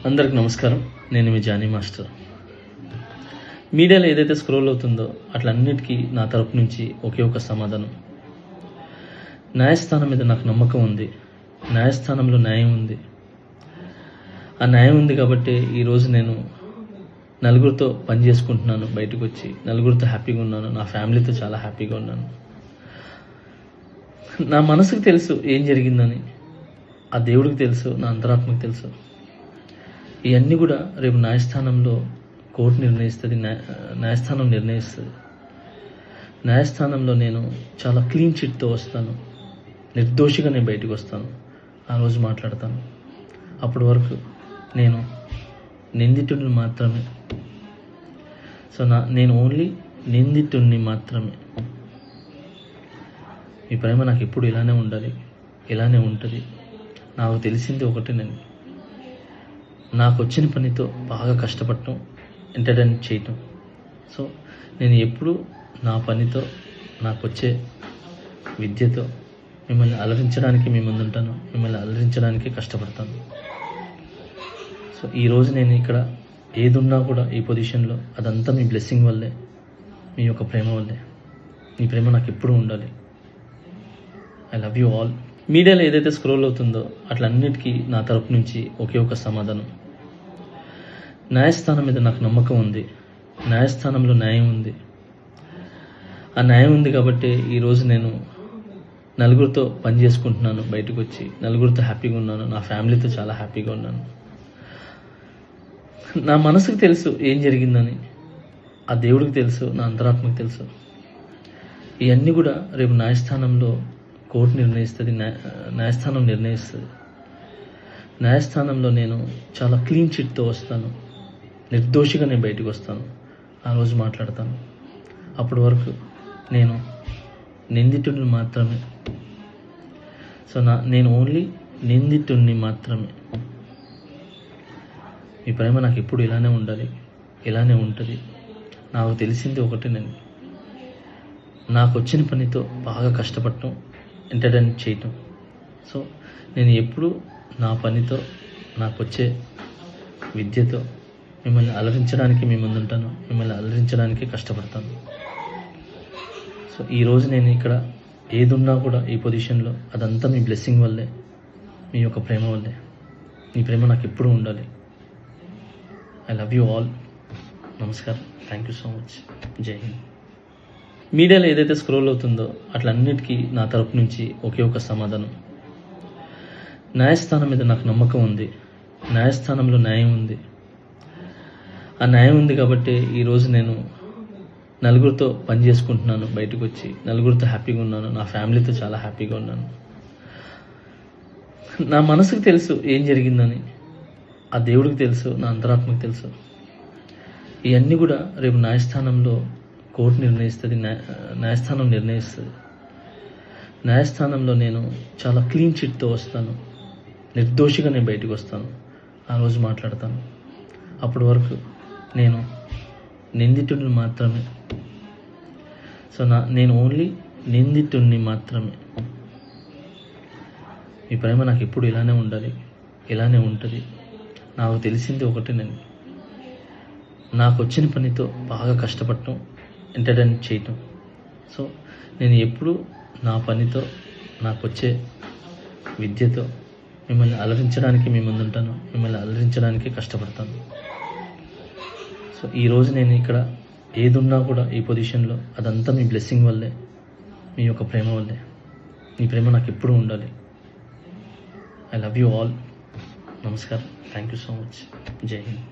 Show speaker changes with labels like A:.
A: అందరికి నమస్కారం. నేను మీ జానీ మాస్టర్. మీడియాలో ఏదైతే స్క్రోల్ అవుతుందో అట్లన్నిటికీ నా తరపు నుంచి ఒకే ఒక సమాధానం. న్యాయస్థానం మీద నాకు నమ్మకం ఉంది. న్యాయస్థానంలో న్యాయం ఉంది. ఆ న్యాయం ఉంది కాబట్టి ఈరోజు నేను నలుగురితో పని చేసుకుంటున్నాను. బయటకు వచ్చి నలుగురితో హ్యాపీగా ఉన్నాను. నా ఫ్యామిలీతో చాలా హ్యాపీగా ఉన్నాను. నా మనసుకు తెలుసు ఏం జరిగిందని. ఆ దేవుడికి తెలుసు, నా అంతరాత్మకు తెలుసు. ఇవన్నీ కూడా రేపు న్యాయస్థానంలో కోర్టు నిర్ణయిస్తుంది. న్యాయస్థానం నిర్ణయిస్తుంది. న్యాయస్థానంలో నేను చాలా క్లీన్ చిట్తో వస్తాను. నిర్దోషిగా నేను బయటకు వస్తాను. ఆ రోజు మాట్లాడతాను. అప్పటి వరకు నేను నిందితుడిని మాత్రమే. సో నేను ఓన్లీ నిందితుడిని మాత్రమే. మీ ప్రేమ నాకు ఎప్పుడు ఇలానే ఉండాలి, ఇలానే ఉంటుంది. నాకు తెలిసింది ఒకటేనండి, నాకు వచ్చిన పనితో బాగా కష్టపడటం, ఎంటర్టైన్ చేయటం. సో నేను ఎప్పుడు నా పనితో, నాకు వచ్చే విద్యతో మిమ్మల్ని అలరించడానికి మీ ముందుంటాను. మిమ్మల్ని అలరించడానికి కష్టపడతాను. సో ఈరోజు నేను ఇక్కడ ఏదున్నా కూడా ఈ పొజిషన్లో అదంతా మీ బ్లెస్సింగ్ వల్లే, మీ యొక్క ప్రేమ వల్లే. మీ ప్రేమ నాకు ఎప్పుడు ఉండాలి. I love you all. మీడియాలో ఏదైతే స్క్రోల్ అవుతుందో అట్లన్నిటికీ నా తరపు నుంచి ఒకే ఒక సమాధానం. న్యాయస్థానం మీద నాకు నమ్మకం ఉంది. న్యాయస్థానంలో న్యాయం ఉంది. ఆ న్యాయం ఉంది కాబట్టి ఈరోజు నేను నలుగురితో పని చేసుకుంటున్నాను. బయటకు వచ్చి నలుగురితో హ్యాపీగా ఉన్నాను. నా ఫ్యామిలీతో చాలా హ్యాపీగా ఉన్నాను. నా మనసుకు తెలుసు ఏం జరిగిందని. ఆ దేవుడికి తెలుసు, నా అంతరాత్మకు తెలుసు. ఇవన్నీ కూడా రేపు న్యాయస్థానంలో కోర్టు నిర్ణయిస్తుంది. న్యాయస్థానం నిర్ణయిస్తుంది. న్యాయస్థానంలో నేను చాలా క్లీన్ చిట్తో వస్తాను. నిర్దోషిగా నేను బయటకు వస్తాను. ఆ రోజు మాట్లాడతాను. అప్పటి వరకు నేను నిందితుడిని మాత్రమే. సో నేను ఓన్లీ నిందితుడిని మాత్రమే. మీ ప్రేమ నాకు ఎప్పుడు ఇలానే ఉండాలి, ఇలానే ఉంటుంది. నాకు తెలిసింది ఒకటేనండి, నాకు వచ్చిన పనితో బాగా కష్టపడటం, ఎంటర్టైన్ చేయటం. సో నేను ఎప్పుడు నా పనితో, నాకు వచ్చే విద్యతో మిమ్మల్ని అలరించడానికి మీ ముందుంటాను. మిమ్మల్ని అలరించడానికి కష్టపడతాను. సో ఈరోజు నేను ఇక్కడ ఏదున్నా కూడా ఈ పొజిషన్లో అదంతా మీ బ్లెస్సింగ్ వల్లే, మీ యొక్క ప్రేమ వల్లే. మీ ప్రేమ నాకు ఎప్పుడు ఉండాలి. I love you all. నమస్కారం. Thank you so much. జై హింద్. మీడియాలో ఏదైతే స్క్రోల్ అవుతుందో అట్లన్నిటికీ నా తరపు నుంచి ఒకే ఒక సమాధానం. న్యాయస్థానం మీద నాకు నమ్మకం ఉంది. న్యాయస్థానంలో న్యాయం ఉంది. ఆ న్యాయం ఉంది కాబట్టి ఈరోజు నేను నలుగురితో పని చేసుకుంటున్నాను. బయటకు వచ్చి నలుగురితో హ్యాపీగా ఉన్నాను. నా ఫ్యామిలీతో చాలా హ్యాపీగా ఉన్నాను. నా మనసుకు తెలుసు ఏం జరిగిందని. ఆ దేవుడికి తెలుసు, నా అంతరాత్మకు తెలుసు. ఇవన్నీ కూడా రేపు న్యాయస్థానంలో కోర్టు నిర్ణయిస్తుంది. న్యాయస్థానం నిర్ణయిస్తుంది. న్యాయస్థానంలో నేను చాలా క్లీన్ చిట్తో వస్తాను. నిర్దోషిగా నేను బయటకు వస్తాను. ఆ రోజు మాట్లాడతాను. అప్పటి వరకు నేను నిందితుడిని మాత్రమే. సో నేను ఓన్లీ నిందితుడిని మాత్రమే. మీ ప్రేమ నాకు ఎప్పుడు ఇలానే ఉండాలి, ఇలానే ఉంటుంది. నాకు తెలిసింది ఒకటేనండి, నాకు వచ్చిన పనితో బాగా కష్టపడటం, ఎంటర్టైన్ చేయటం. సో నేను ఎప్పుడు నా పనితో, నాకు వచ్చే విద్యతో మిమ్మల్ని అలరించడానికి మీ ముందుంటాను. మిమ్మల్ని అలరించడానికి కష్టపడతాను. సో ఈరోజు నేను ఇక్కడ ఏదున్నా కూడా ఈ పొజిషన్లో అదంతా మీ బ్లెస్సింగ్ వల్లే, మీ యొక్క ప్రేమ వల్లే. మీ ప్రేమ నాకు ఎప్పుడు ఉండాలి. I love you all. నమస్కారం. Thank you so much. జై హింద్.